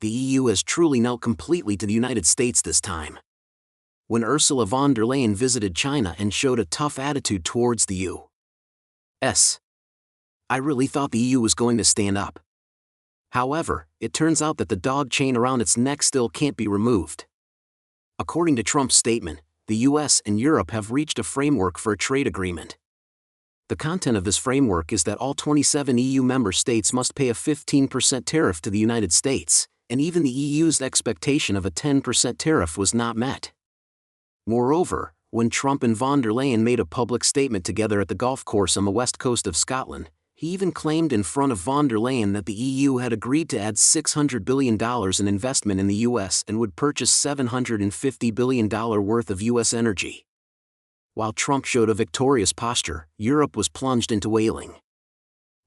The EU has truly knelt completely to the United States this time. When Ursula von der Leyen visited China and showed a tough attitude towards the U.S., I really thought the EU was going to stand up. However, it turns out that the dog chain around its neck still can't be removed. According to Trump's statement, the US and Europe have reached a framework for a trade agreement. The content of this framework is that all 27 EU member states must pay a 15% tariff to the United States, and even the EU's expectation of a 10% tariff was not met. Moreover, when Trump and von der Leyen made a public statement together at the golf course on the west coast of Scotland, he even claimed in front of von der Leyen that the EU had agreed to add $600 billion in investment in the US and would purchase $750 billion worth of US energy. While Trump showed a victorious posture, Europe was plunged into wailing.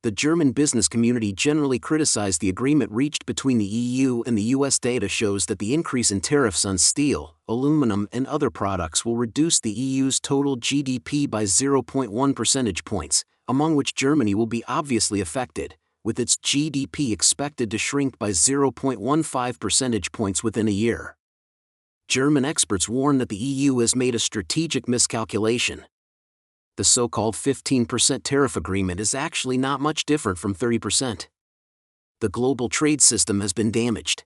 The German business community generally criticized the agreement reached between the EU and the US. Data shows that the increase in tariffs on steel, aluminum, and other products will reduce the EU's total GDP by 0.1 percentage points, among which Germany will be obviously affected, with its GDP expected to shrink by 0.15 percentage points within a year. German experts warn that the EU has made a strategic miscalculation. The so-called 15% tariff agreement is actually not much different from 30%. The global trade system has been damaged.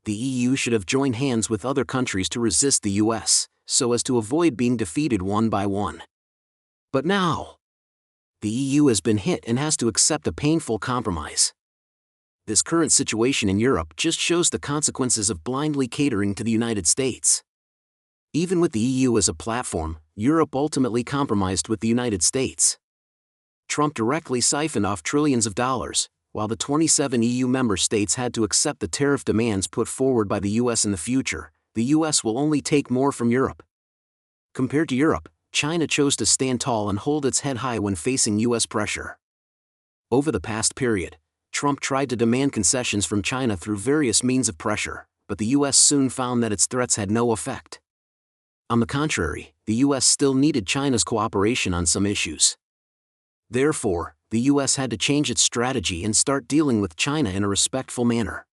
The EU should have joined hands with other countries to resist the US, so as to avoid being defeated one by one. But now, the EU has been hit and has to accept a painful compromise. This current situation in Europe just shows the consequences of blindly catering to the United States. Even with the EU as a platform, Europe ultimately compromised with the United States. Trump directly siphoned off trillions of dollars, while the 27 EU member states had to accept the tariff demands put forward by the US in the future. The US will only take more from Europe. Compared to Europe, China chose to stand tall and hold its head high when facing US pressure. Over the past period, Trump tried to demand concessions from China through various means of pressure, but the US soon found that its threats had no effect. On the contrary, the US still needed China's cooperation on some issues. Therefore, the US had to change its strategy and start dealing with China in a respectful manner.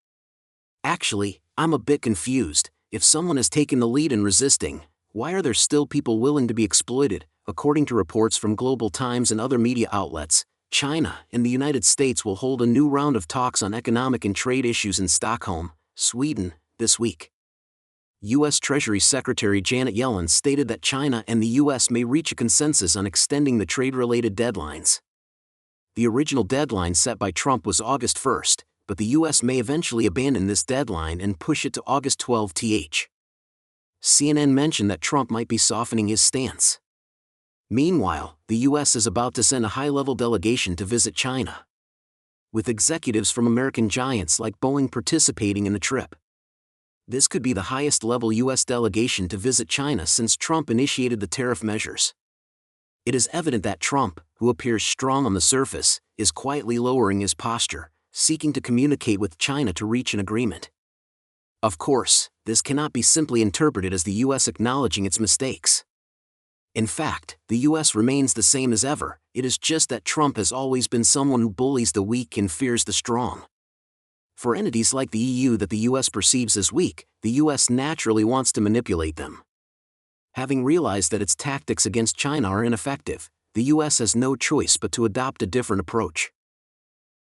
Actually, I'm a bit confused. If someone has taken the lead in resisting, why are there still people willing to be exploited? According to reports from Global Times and other media outlets, China and the United States will hold a new round of talks on economic and trade issues in Stockholm, Sweden, this week. U.S. Treasury Secretary Janet Yellen stated that China and the U.S. may reach a consensus on extending the trade-related deadlines. The original deadline set by Trump was August 1st, but the U.S. may eventually abandon this deadline and push it to August 12th. CNN mentioned that Trump might be softening his stance. Meanwhile, the U.S. is about to send a high-level delegation to visit China, with executives from American giants like Boeing participating in the trip. This could be the highest-level U.S. delegation to visit China since Trump initiated the tariff measures. It is evident that Trump, who appears strong on the surface, is quietly lowering his posture, seeking to communicate with China to reach an agreement. Of course, this cannot be simply interpreted as the U.S. acknowledging its mistakes. In fact, the U.S. remains the same as ever. It is just that Trump has always been someone who bullies the weak and fears the strong. For entities like the EU that the U.S. perceives as weak, the U.S. naturally wants to manipulate them. Having realized that its tactics against China are ineffective, the U.S. has no choice but to adopt a different approach.